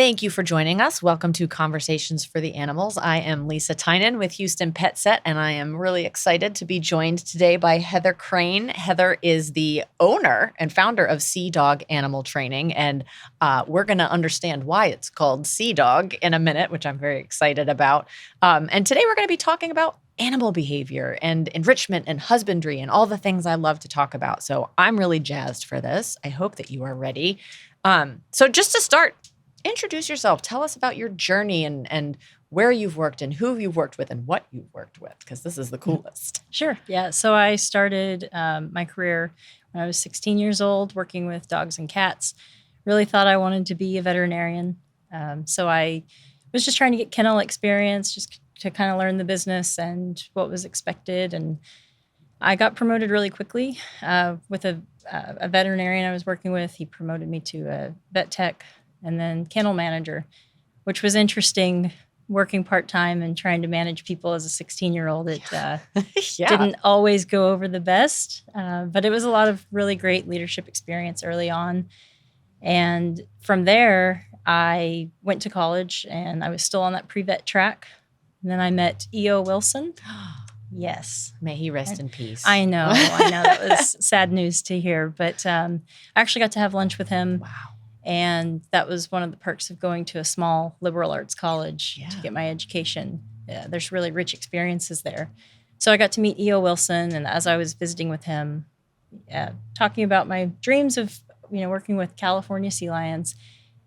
Thank you for joining us. Welcome to Conversations for the Animals. I am Lisa Tynan with Houston Pet Set, and I am really excited to be joined today by Heather Crane. Heather is the owner and founder of Sea Dog Animal Training, and we're going to understand why it's called Sea Dog in a minute, which I'm very excited about. And today we're going to be talking about animal behavior and enrichment and husbandry and all the things I love to talk about. So I'm really jazzed for this. I hope that you are ready. So just to start, introduce yourself. Tell us about your journey and where you've worked and who you've worked with and what you've worked with, because this is the coolest. Sure. Yeah. So I started my career when I was 16 years old, working with dogs and cats. Really thought I wanted to be a veterinarian. So I was just trying to get kennel experience, just to kind of learn the business and what was expected. And I got promoted really quickly with a veterinarian I was working with. He promoted me to a vet tech and then kennel manager, which was interesting, working part-time and trying to manage people as a 16-year-old. It didn't always go over the best, but it was a lot of really great leadership experience early on. And from there, I went to college, and I was still on that pre-vet track. And then I met E.O. Wilson. Yes. May he rest in peace. I know. That was sad news to hear. But I actually got to have lunch with him. Wow. And that was one of the perks of going to a small liberal arts college to get my education. There's really rich experiences there. So I got to meet E.O. Wilson, and as I was visiting with him, talking about my dreams of working with California sea lions,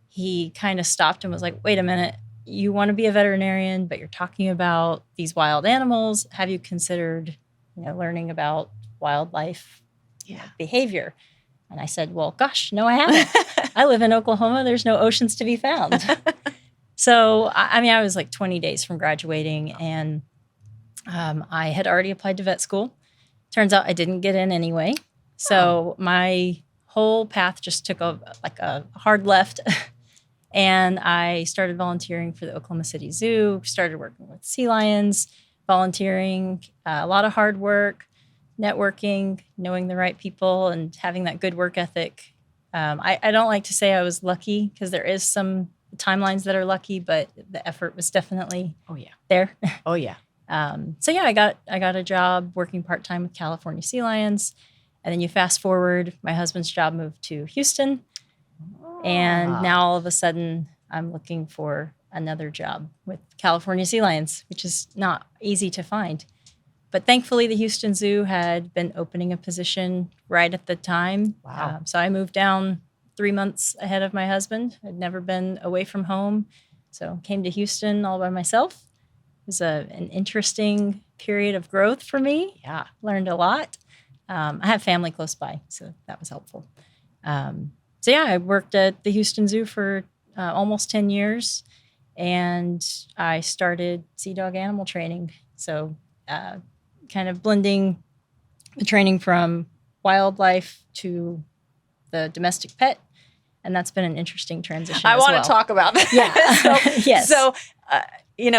he kind of stopped and was like, wait a minute, you want to be a veterinarian, but you're talking about these wild animals. Have you considered learning about wildlife behavior? And I said, well, gosh, no, I haven't. I live in Oklahoma. There's no oceans to be found. So, I was like 20 days from graduating, and I had already applied to vet school. Turns out I didn't get in anyway. So my whole path just took a hard left. And I started volunteering for the Oklahoma City Zoo, started working with sea lions, volunteering, a lot of hard work, networking, knowing the right people, and having that good work ethic. I don't like to say I was lucky, because there is some timelines that are lucky, but the effort was definitely there. Oh yeah. I got a job working part-time with California Sea Lions. And then you fast forward, my husband's job moved to Houston. And now all of a sudden I'm looking for another job with California Sea Lions, which is not easy to find. But thankfully, the Houston Zoo had been opening a position right at the time. Wow. So I moved down 3 months ahead of my husband. I'd never been away from home. So came to Houston all by myself. It was an interesting period of growth for me. Yeah. Learned a lot. I have family close by, so that was helpful. I worked at the Houston Zoo for almost 10 years, and I started Sea Dog Animal Training. So kind of blending the training from wildlife to the domestic pet. And that's been an interesting transition. I want to talk about that. Yeah. Yes. So,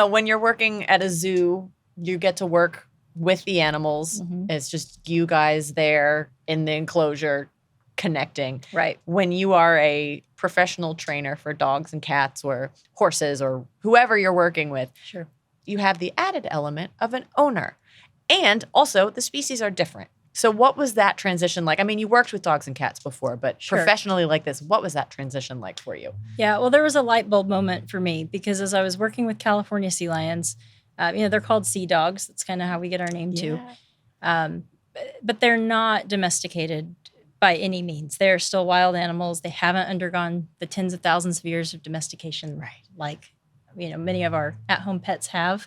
when you're working at a zoo, you get to work with the animals. Mm-hmm. It's just you guys there in the enclosure connecting. Right. When you are a professional trainer for dogs and cats or horses or whoever you're working with, sure, you have the added element of an owner. And also, the species are different. So what was that transition like? I mean, you worked with dogs and cats before, but professionally like this, what was that transition like for you? Yeah, well, there was a light bulb moment for me, because as I was working with California Sea Lions, they're called sea dogs. That's kind of how we get our name too. But they're not domesticated by any means. They're still wild animals. They haven't undergone the tens of thousands of years of domestication like many of our at-home pets have.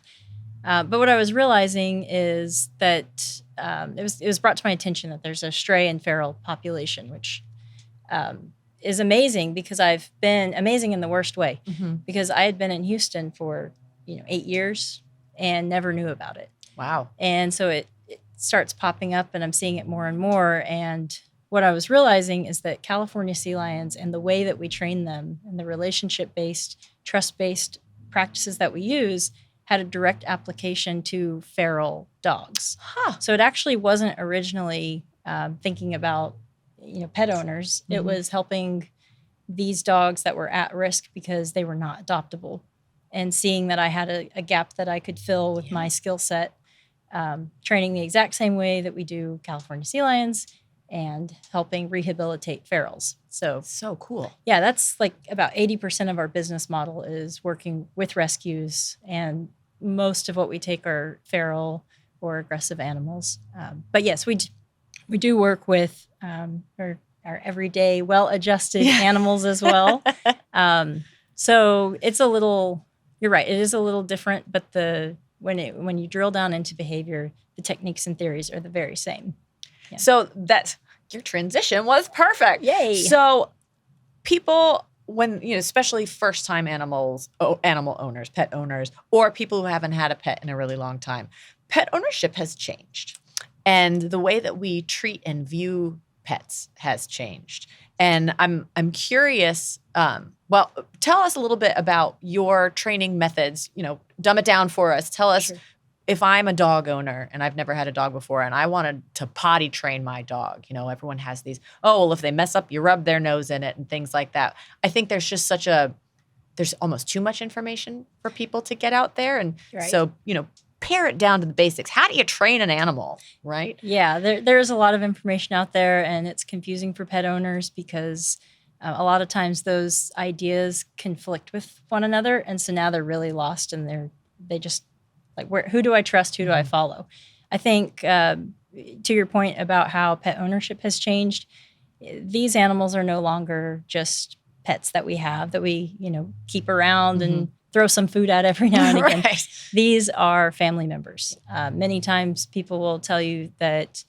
But what I was realizing is that it was brought to my attention that there's a stray and feral population, which is amazing, because I've been amazing in the worst way, because I had been in Houston for 8 years and never knew about it. Wow. And so it starts popping up, and I'm seeing it more and more. And what I was realizing is that California sea lions and the way that we train them and the relationship-based, trust-based practices that we use had a direct application to feral dogs. Huh. So it actually wasn't originally thinking about pet owners. Mm-hmm. It was helping these dogs that were at risk because they were not adoptable, and seeing that I had a gap that I could fill with my skill set, training the exact same way that we do California sea lions and helping rehabilitate ferals. So cool. Yeah, that's like about 80% of our business model is working with rescues, and most of what we take are feral or aggressive animals. But yes, we do work with our everyday well-adjusted animals as well. So it's a little, you're right, it is a little different, but when you drill down into behavior, the techniques and theories are the very same. Yeah. So your transition was perfect. Yay. So people, when, especially first-time animal owners, pet owners, or people who haven't had a pet in a really long time, pet ownership has changed. And the way that we treat and view pets has changed. And I'm curious, well, tell us a little bit about your training methods, dumb it down for us. Tell us, if I'm a dog owner and I've never had a dog before and I wanted to potty train my dog, everyone has these, if they mess up, you rub their nose in it and things like that. I think there's just there's almost too much information for people to get out there. And so, pare it down to the basics. How do you train an animal, right? Yeah, there's a lot of information out there, and it's confusing for pet owners because a lot of times those ideas conflict with one another. And so now they're really lost, and they just like, who do I trust? Who do I follow? I think to your point about how pet ownership has changed, these animals are no longer just pets that we have that we, keep around and throw some food at every now and again. Right. These are family members. Many times people will tell you that,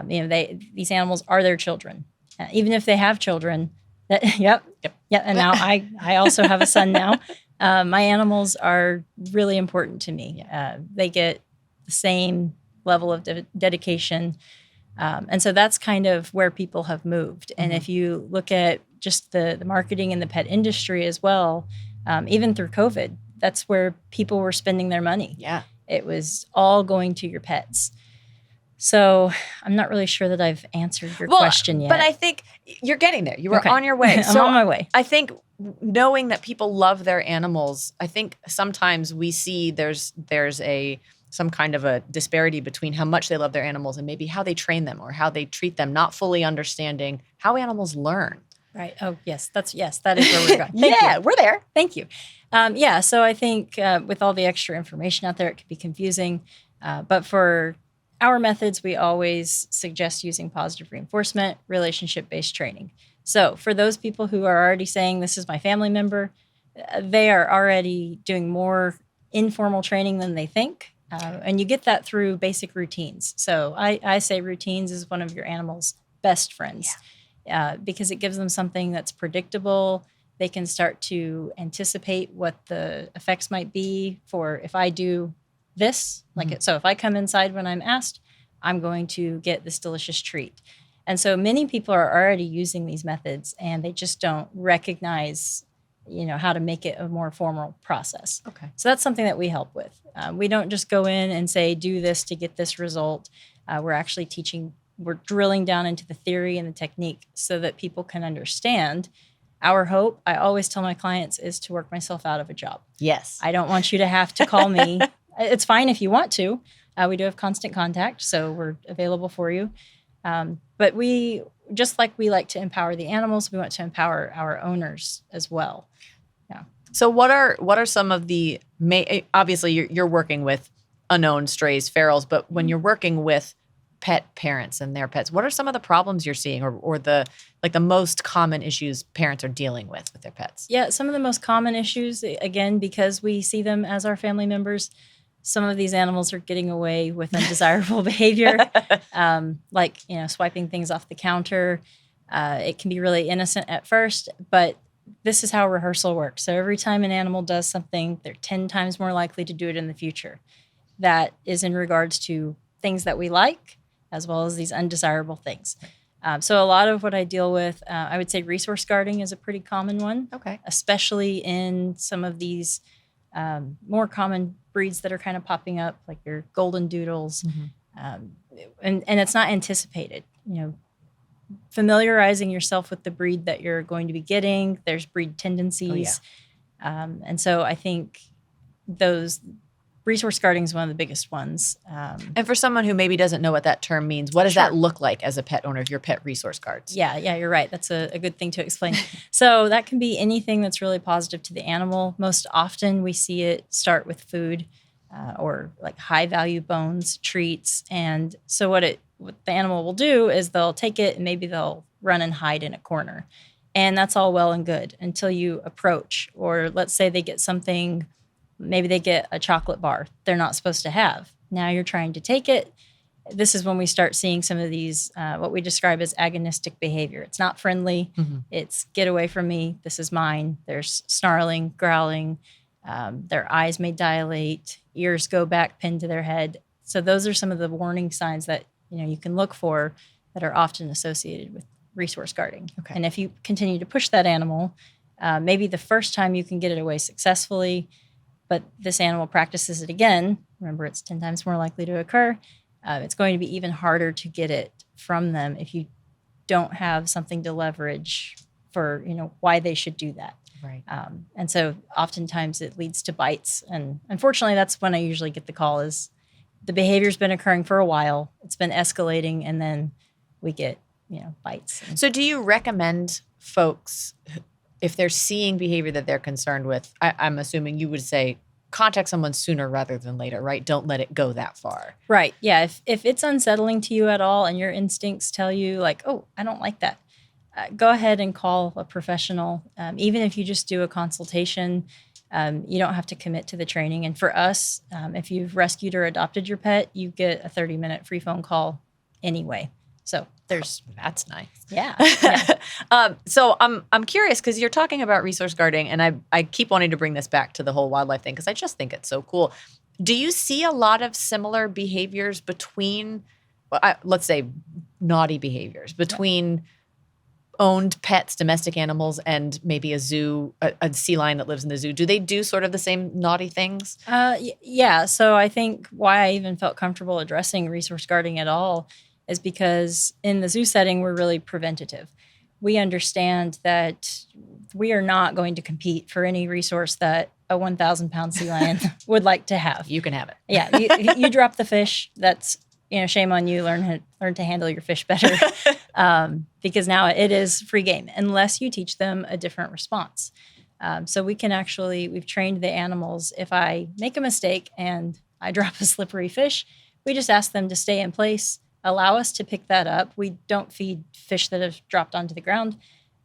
these animals are their children. Even if they have children, yep. And now I also have a son now. My animals are really important to me. They get the same level of dedication. And so that's kind of where people have moved. And if you look at just the marketing in the pet industry as well, even through COVID, that's where people were spending their money. Yeah. It was all going to your pets. So I'm not really sure that I've answered your question yet. But I think you're getting there. You were on your way. I'm on my way. I think knowing that people love their animals, I think sometimes we see there's some kind of a disparity between how much they love their animals and maybe how they train them or how they treat them, not fully understanding how animals learn. Right. Oh, yes. That is where we're going. Thank you. We're there. Thank you. So I think with all the extra information out there, it could be confusing. But for our methods, we always suggest using positive reinforcement, relationship-based training. So for those people who are already saying, this is my family member, they are already doing more informal training than they think. And you get that through basic routines. So I say routines is one of your animal's best friends because it gives them something that's predictable. They can start to anticipate what the effects might be for if I do this. So if I come inside when I'm asked, I'm going to get this delicious treat. And so many people are already using these methods and they just don't recognize, how to make it a more formal process. Okay. So that's something that we help with. We don't just go in and say, do this to get this result. We're actually we're drilling down into the theory and the technique so that people can understand. Our hope, I always tell my clients, is to work myself out of a job. Yes. I don't want you to have to call me. It's fine if you want to. We do have constant contact, so we're available for you. But we like to empower the animals, we want to empower our owners as well. Yeah. So what are some of the obviously you're working with unknown strays, ferals, but when you're working with pet parents and their pets, what are some of the problems you're seeing or the most common issues parents are dealing with their pets? Yeah, some of the most common issues, again, because we see them as our family members, some of these animals are getting away with undesirable behavior, swiping things off the counter. It can be really innocent at first, but this is how rehearsal works. So every time an animal does something, they're 10 times more likely to do it in the future. That is in regards to things that we like, as well as these undesirable things. So a lot of what I deal with, I would say resource guarding is a pretty common one. Okay. Especially in some of these more common breeds that are kind of popping up, like your golden doodles. And it's not anticipated. familiarizing yourself with the breed that you're going to be getting. There's breed tendencies. And so I think those resource guarding is one of the biggest ones. And for someone who maybe doesn't know what that term means, what does that look like as a pet owner if you're pet resource guards? Yeah, you're right. That's a good thing to explain. So that can be anything that's really positive to the animal. Most often we see it start with food or like high value bones, treats. And so what the animal will do is they'll take it and maybe they'll run and hide in a corner. And that's all well and good until you approach, or let's say they get something. Maybe they get a chocolate bar they're not supposed to have. Now you're trying to take it. This is when we start seeing some of these, what we describe as agonistic behavior. It's not friendly. Mm-hmm. It's get away from me. This is mine. There's snarling, growling. Their eyes may dilate. Ears go back, pinned to their head. So those are some of the warning signs that you can look for that are often associated with resource guarding. Okay. And if you continue to push that animal, maybe the first time you can get it away successfully, but this animal practices it again. Remember, it's 10 times more likely to occur. It's going to be even harder to get it from them if you don't have something to leverage for, why they should do that. Right. And so oftentimes it leads to bites. And unfortunately, that's when I usually get the call is the behavior's been occurring for a while. It's been escalating. And then we get, bites. So do you recommend folks, if they're seeing behavior that they're concerned with, I'm assuming you would say contact someone sooner rather than later, right? Don't let it go that far. Right. Yeah. If it's unsettling to you at all and your instincts tell you like, oh, I don't like that, go ahead and call a professional. Even if you just do a consultation, you don't have to commit to the training. And for us, if you've rescued or adopted your pet, you get a 30-minute free phone call anyway. So that's nice. Yeah. So I'm curious because you're talking about resource guarding, and I keep wanting to bring this back to the whole wildlife thing because I just think it's so cool. Do you see a lot of similar behaviors between, let's say, naughty behaviors between owned pets, domestic animals, and maybe a zoo, a sea lion that lives in the zoo? Do they do sort of the same naughty things? Yeah. So I think why I even felt comfortable addressing resource guarding at all is because in the zoo setting, we're really preventative. We understand that we are not going to compete for any resource that a 1,000-pound sea lion would like to have. You can have it. Yeah, you drop the fish. That's shame on you. Learn to handle your fish better, because now it is free game unless you teach them a different response. So we've trained the animals. If I make a mistake and I drop a slippery fish, we just ask them to stay in place. Allow us to pick that up. We don't feed fish that have dropped onto the ground.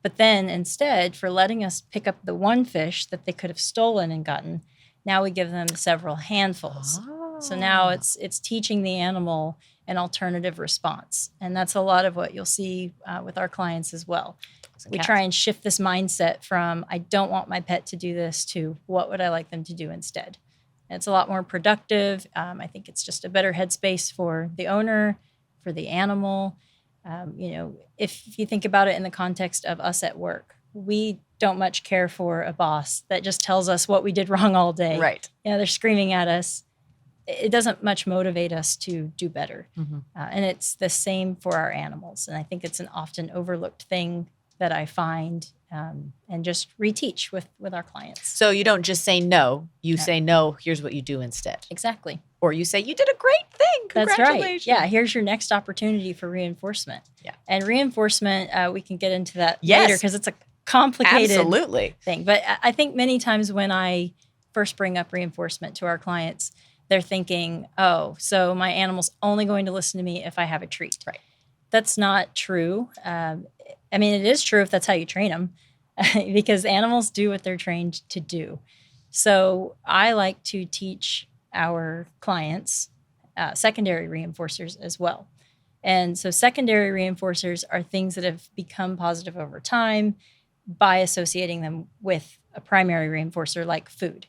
But then instead, for letting us pick up the one fish that they could have stolen and gotten, now we give them several handfuls. Oh. So now it's teaching the animal an alternative response. And that's a lot of what you'll see with our clients as well. We try and shift this mindset from, I don't want my pet to do this, to what would I like them to do instead? And it's a lot more productive. I think it's just a better headspace for the owner, for the animal. If you think about it in the context of us at work, we don't much care for a boss that just tells us what we did wrong all day. Right. They're screaming at us. It doesn't much motivate us to do better. Mm-hmm. And it's the same for our animals. And I think it's an often overlooked thing that I find and just reteach with our clients. So you don't just say no. You say, no, here's what you do instead. Exactly. Or you say, you did a great thing. Congratulations. That's right. Yeah, here's your next opportunity for reinforcement. Yeah. And reinforcement, we can get into that later because it's a complicated thing. But I think many times when I first bring up reinforcement to our clients, they're thinking, oh, so my animal's only going to listen to me if I have a treat. Right. That's not true. It is true if that's how you train them, because animals do what they're trained to do. So I like to teach our clients secondary reinforcers as well. And so secondary reinforcers are things that have become positive over time by associating them with a primary reinforcer like food.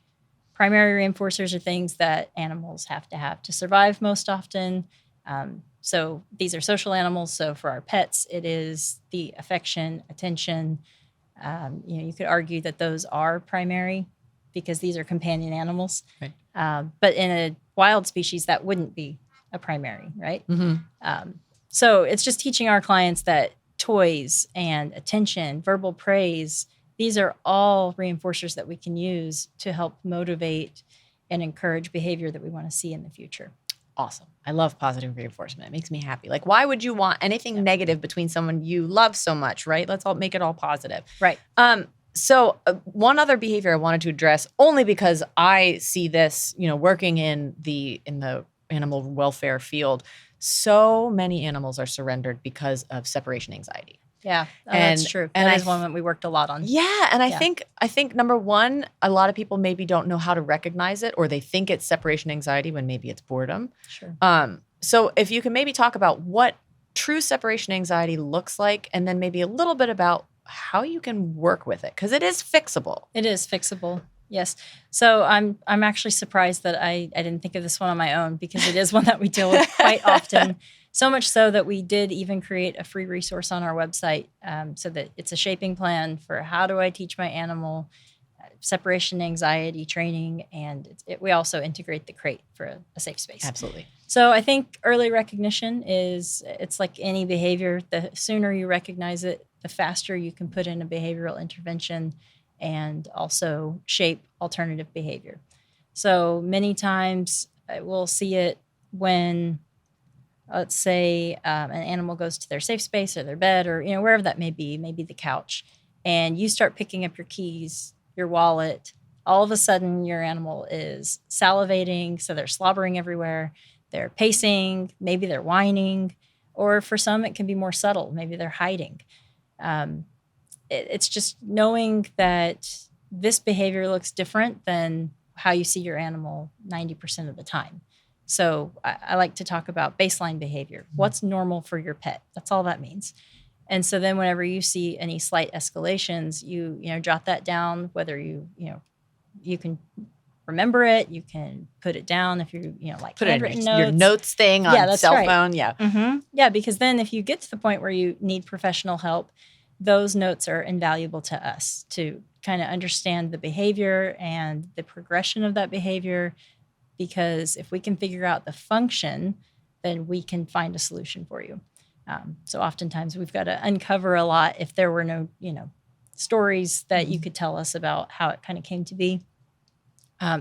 Primary reinforcers are things that animals have to survive most often. So these are social animals. So for our pets, it is the affection, attention. You could argue that those are primary because these are companion animals. Right. But in a wild species, that wouldn't be a primary, right? Mm-hmm. So it's just teaching our clients that toys and attention, verbal praise. These are all reinforcers that we can use to help motivate and encourage behavior that we want to see in the future. Awesome. I love positive reinforcement. It makes me happy. Like, why would you want anything negative between someone you love so much, right? Let's all make it all positive. Right. So one other behavior I wanted to address, only because I see this, working in the animal welfare field, so many animals are surrendered because of separation anxiety. Yeah, that's true. That is one that we worked a lot on. Yeah, and I think number one, a lot of people maybe don't know how to recognize it, or they think it's separation anxiety when maybe it's boredom. Sure. So if you can maybe talk about what true separation anxiety looks like, and then maybe a little bit about how you can work with it, because it is fixable. It is fixable. Yes. So I'm actually surprised that I didn't think of this one on my own, because it is one that we deal with quite often. So much so that we did even create a free resource on our website, so that it's a shaping plan for how do I teach my animal separation anxiety training. And we also integrate the crate for a safe space. Absolutely. So I think early recognition it's like any behavior. The sooner you recognize it, the faster you can put in a behavioral intervention and also shape alternative behavior. So many times we'll see it when, let's say, an animal goes to their safe space or their bed or wherever that may be, maybe the couch, and you start picking up your keys, your wallet. All of a sudden, your animal is salivating, so they're slobbering everywhere. They're pacing, maybe they're whining, or for some, it can be more subtle. Maybe they're hiding. It's just knowing that this behavior looks different than how you see your animal 90% of the time. So I like to talk about baseline behavior. What's normal for your pet? That's all that means. And so then whenever you see any slight escalations, you jot that down, whether you can remember it, you can put it down if you like put handwritten it in notes. your notes thing on cell phone. Yeah. Mm-hmm. Yeah, because then if you get to the point where you need professional help, those notes are invaluable to us to kind of understand the behavior and the progression of that behavior. Because if we can figure out the function, then we can find a solution for you. So oftentimes we've got to uncover a lot if there were no, stories that you could tell us about how it kind of came to be.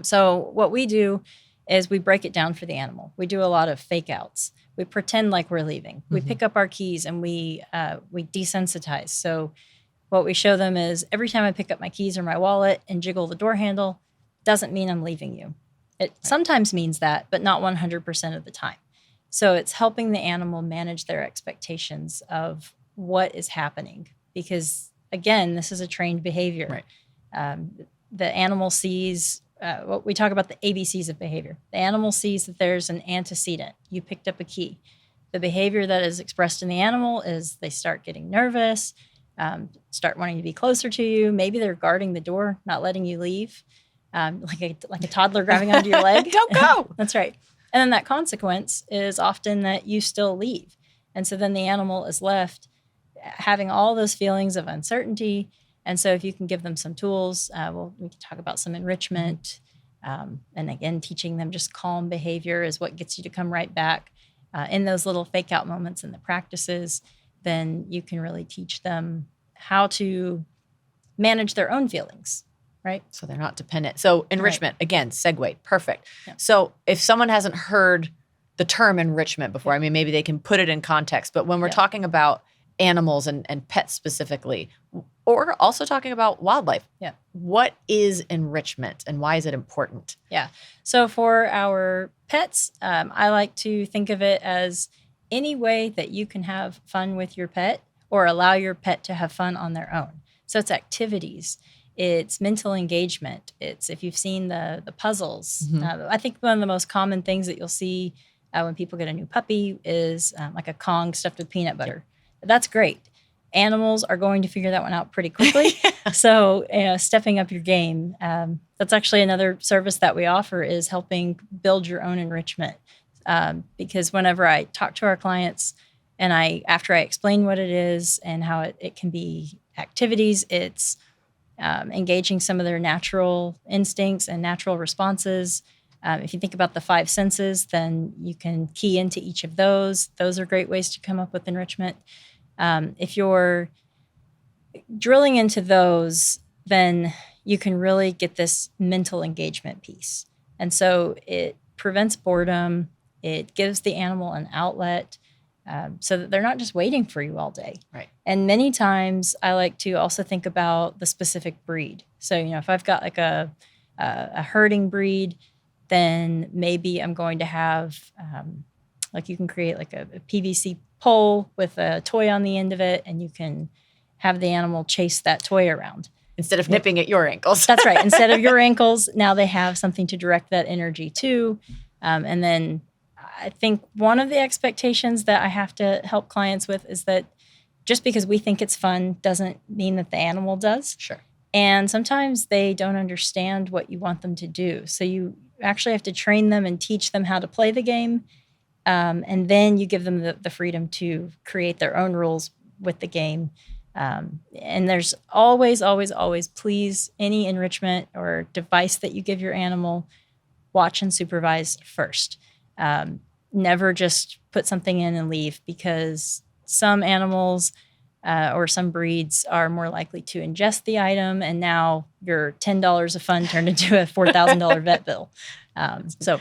So what we do is we break it down for the animal. We do a lot of fake outs. We pretend like we're leaving. We pick up our keys and we desensitize. So what we show them is every time I pick up my keys or my wallet and jiggle the door handle, doesn't mean I'm leaving you. It sometimes means that, but not 100% of the time. So it's helping the animal manage their expectations of what is happening. Because, again, this is a trained behavior. Right. The animal sees, what we talk about the ABCs of behavior. The animal sees that there's an antecedent. You picked up a key. The behavior that is expressed in the animal is they start getting nervous, start wanting to be closer to you. Maybe they're guarding the door, not letting you leave. Like a toddler grabbing onto your leg. Don't go. That's right. And then that consequence is often that you still leave. And so then the animal is left having all those feelings of uncertainty. And so if you can give them some tools, we can talk about some enrichment. And again, teaching them just calm behavior is what gets you to come right back in those little fake out moments in the practices. Then you can really teach them how to manage their own feelings. Right. So they're not dependent. So enrichment, again, segue, perfect. Yeah. So if someone hasn't heard the term enrichment before, I mean, maybe they can put it in context. But when we're talking about animals and pets specifically, or also talking about wildlife, what is enrichment and why is it important? Yeah. So for our pets, I like to think of it as any way that you can have fun with your pet or allow your pet to have fun on their own. So it's activities. It's mental engagement. It's if you've seen the puzzles. I think one of the most common things that you'll see when people get a new puppy is like a Kong stuffed with peanut butter. That's great. Animals are going to figure that one out pretty quickly. So stepping up your game. That's actually another service that we offer is helping build your own enrichment. Because whenever I talk to our clients and after I explain what it is and how it can be activities, it's engaging some of their natural instincts and natural responses. If you think about the 5 senses, then you can key into each of those. Those are great ways to come up with enrichment. If you're drilling into those, then you can really get this mental engagement piece. And so it prevents boredom. It gives the animal an outlet so that they're not just waiting for you all day. Right. And many times I like to also think about the specific breed. So, if I've got like a herding breed, then maybe I'm going to have, like you can create like a PVC pole with a toy on the end of it, and you can have the animal chase that toy around. Instead of nipping at your ankles. That's right. Instead of your ankles, now they have something to direct that energy to. And then I think one of the expectations that I have to help clients with is that just because we think it's fun doesn't mean that the animal does. Sure. And sometimes they don't understand what you want them to do. So you actually have to train them and teach them how to play the game. And then you give them the freedom to create their own rules with the game. And there's always, always, always, please, any enrichment or device that you give your animal, watch and supervise first. Never just put something in and leave, because some animals or some breeds are more likely to ingest the item, and now your $10 of fun turned into a $4,000 vet bill. So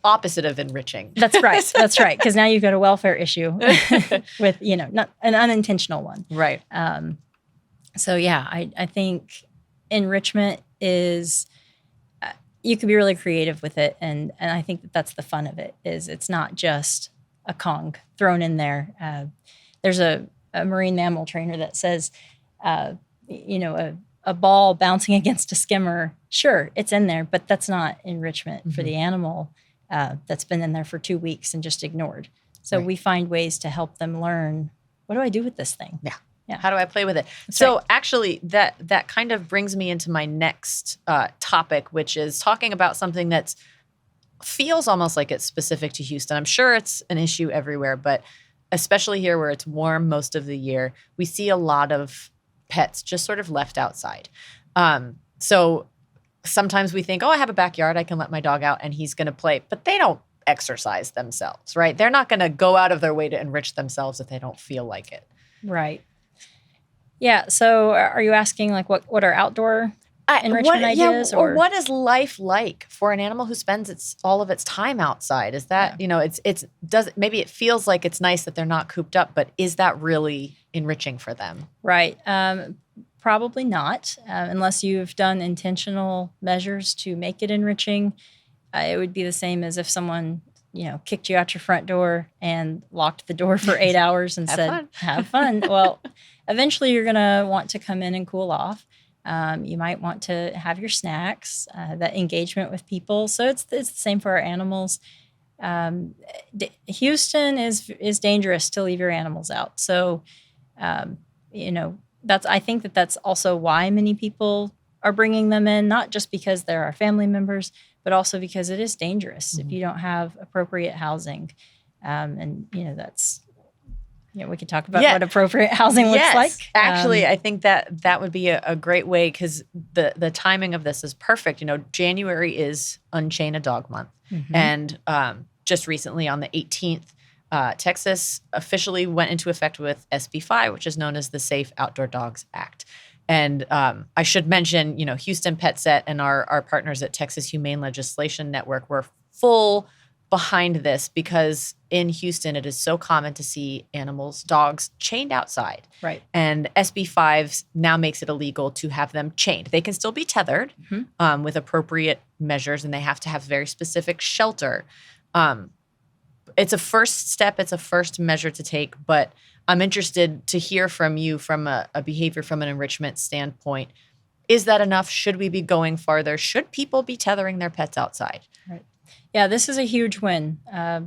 opposite of enriching. That's right. That's right. Because now you've got a welfare issue with, not an unintentional one. Right. So yeah, I think enrichment is, you can be really creative with it. And I think that's the fun of it, is it's not just a Kong thrown in there. There's a marine mammal trainer that says, a ball bouncing against a skimmer, sure, it's in there, but that's not enrichment for the animal that's been in there for 2 weeks and just ignored. So we find ways to help them learn, what do I do with this thing? Yeah. How do I play with it? Actually, that kind of brings me into my next topic, which is talking about something that feels almost like it's specific to Houston. I'm sure it's an issue everywhere, but especially here where it's warm most of the year, we see a lot of pets just sort of left outside. So sometimes we think, I have a backyard, I can let my dog out and he's going to play, but they don't exercise themselves, right? They're not going to go out of their way to enrich themselves if they don't feel like it. Right. Yeah. So are you asking like what are outdoor enrichment ideas? Or what is life like for an animal who spends all of its time outside? Is that, maybe it feels like it's nice that they're not cooped up, but is that really enriching for them? Right. Probably not, unless you've done intentional measures to make it enriching. It would be the same as if someone, kicked you out your front door and locked the door for 8 hours and said, have fun. Well, eventually you're going to want to come in and cool off. You might want to have your snacks, that engagement with people. So it's the same for our animals. Houston is dangerous to leave your animals out. So, I think that's also why many people are bringing them in, not just because they're our family members, but also because it is dangerous if you don't have appropriate housing. That's, we could talk about what appropriate housing looks like. Actually, I think that would be a great way, because the timing of this is perfect. January is Unchain a Dog Month. Mm-hmm. And just recently on the 18th, Texas officially went into effect with SB 5, which is known as the Safe Outdoor Dogs Act. And I should mention, Houston Pet Set and our partners at Texas Humane Legislation Network were full behind this, because in Houston, it is so common to see dogs chained outside. Right. And SB 5 now makes it illegal to have them chained. They can still be tethered with appropriate measures, and they have to have very specific shelter. It's a first step. It's a first measure to take, but I'm interested to hear from you from a behavior, from an enrichment standpoint. Is that enough? Should we be going farther? Should people be tethering their pets outside? Right. Yeah, this is a huge win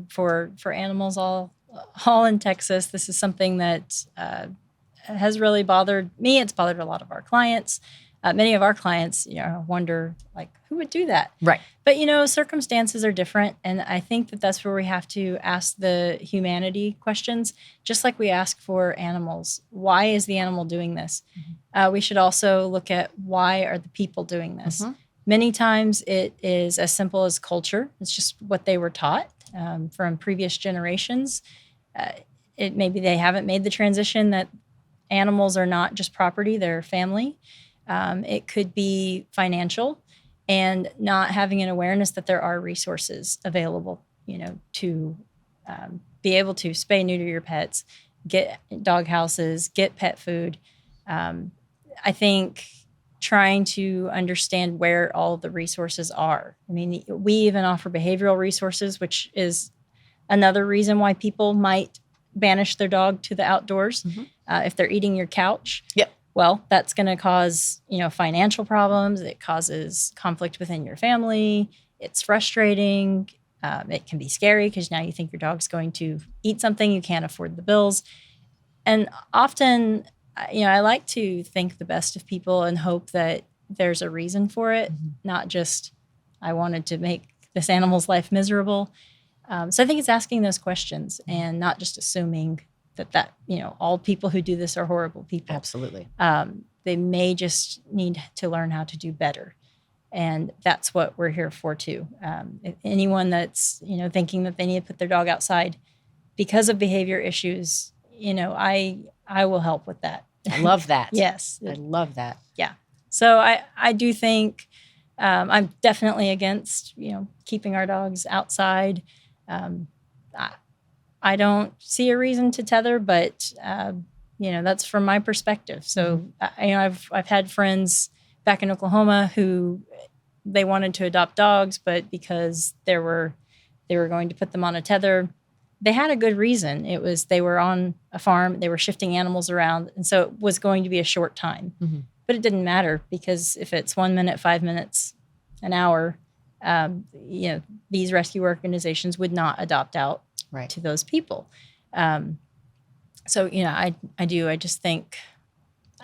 for animals all in Texas. This is something that has really bothered me. It's bothered a lot of our clients. Many of our clients, wonder, like, who would do that? Right. But, circumstances are different. And I think that's where we have to ask the humanity questions, just like we ask for animals. Why is the animal doing this? Mm-hmm. We should also look at, why are the people doing this? Mm-hmm. Many times it is as simple as culture. It's just what they were taught from previous generations. maybe they haven't made the transition that animals are not just property, they're family. It could be financial and not having an awareness that there are resources available, to be able to spay, neuter your pets, get dog houses, get pet food. I think trying to understand where all the resources are. I mean, we even offer behavioral resources, which is another reason why people might banish their dog to the outdoors. If they're eating your couch. Yep. Well, that's going to cause, financial problems. It causes conflict within your family. It's frustrating. It can be scary because now you think your dog's going to eat something. You can't afford the bills. And often, I like to think the best of people and hope that there's a reason for it, not just I wanted to make this animal's life miserable. So I think it's asking those questions and not just assuming that all people who do this are horrible people. Absolutely. They may just need to learn how to do better. And that's what we're here for too. If anyone that's, thinking that they need to put their dog outside because of behavior issues, I will help with that. I love that. Yes. I love that. Yeah. So I do think I'm definitely against, keeping our dogs outside. I don't see a reason to tether, but that's from my perspective. So I've had friends back in Oklahoma who they wanted to adopt dogs, but because they were going to put them on a tether, they had a good reason. It was they were on a farm, they were shifting animals around, and so it was going to be a short time. But it didn't matter because if it's 1 minute, 5 minutes, an hour, these rescue organizations would not adopt out to those people. So I do. I just think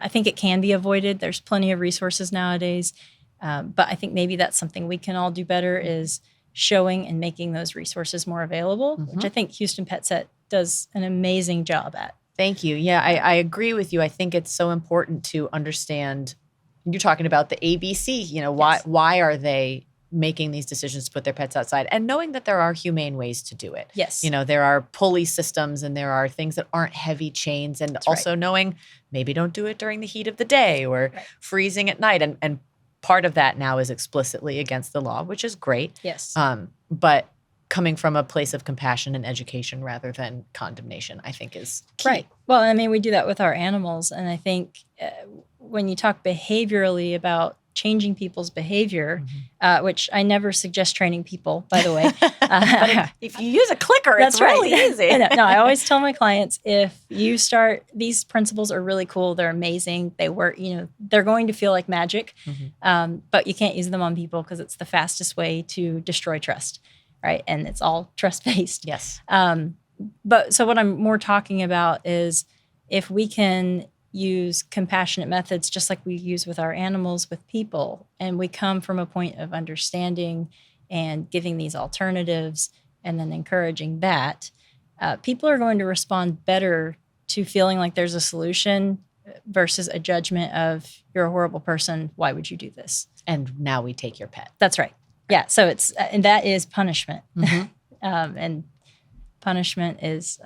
it can be avoided. There's plenty of resources nowadays, but I think maybe that's something we can all do better is showing and making those resources more available, which I think Houston Pet Set does an amazing job at. Thank you. Yeah, I agree with you. I think it's so important to understand. You're talking about the ABC. Why are they making these decisions to put their pets outside, and knowing that there are humane ways to do it. Yes. There are pulley systems and there are things that aren't heavy chains, and also knowing maybe don't do it during the heat of the day or freezing at night. And part of that now is explicitly against the law, which is great. Yes. But coming from a place of compassion and education rather than condemnation, I think is key. Right. Well, I mean, we do that with our animals. And I think when you talk behaviorally about changing people's behavior, which I never suggest training people, by the way. But if you use a clicker, it's really easy. No, I always tell my clients, if you start, these principles are really cool. They're amazing. They work, they're going to feel like magic, but you can't use them on people because it's the fastest way to destroy trust, right? And it's all trust-based. Yes. But so what I'm more talking about is if we can use compassionate methods just like we use with our animals with people, and we come from a point of understanding and giving these alternatives and then encouraging that, people are going to respond better to feeling like there's a solution versus a judgment of you're a horrible person, why would you do this? And now we take your pet. That's right. Yeah. So it's and that is punishment. And punishment is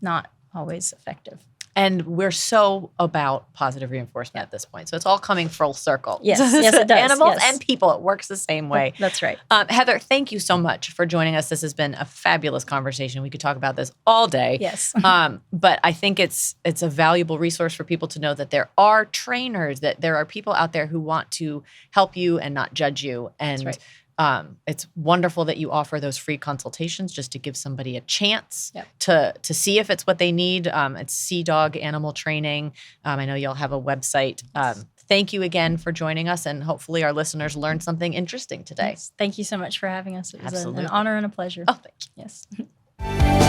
not always effective. And we're so about positive reinforcement at this point. So it's all coming full circle. Yes, yes, it does. Animals and people, it works the same way. That's right. Heather, thank you so much for joining us. This has been a fabulous conversation. We could talk about this all day. Yes. But I think it's a valuable resource for people to know that there are trainers, that there are people out there who want to help you and not judge you. And That's right. It's wonderful that you offer those free consultations just to give somebody a chance Yep. to see if it's what they need. It's Sea Dog Animal Training. I know y'all have a website. Thank you again for joining us, and hopefully our listeners learned something interesting today. Yes. Thank you so much for having us. It was an Absolutely. honor and a pleasure. Oh, thank you. Yes.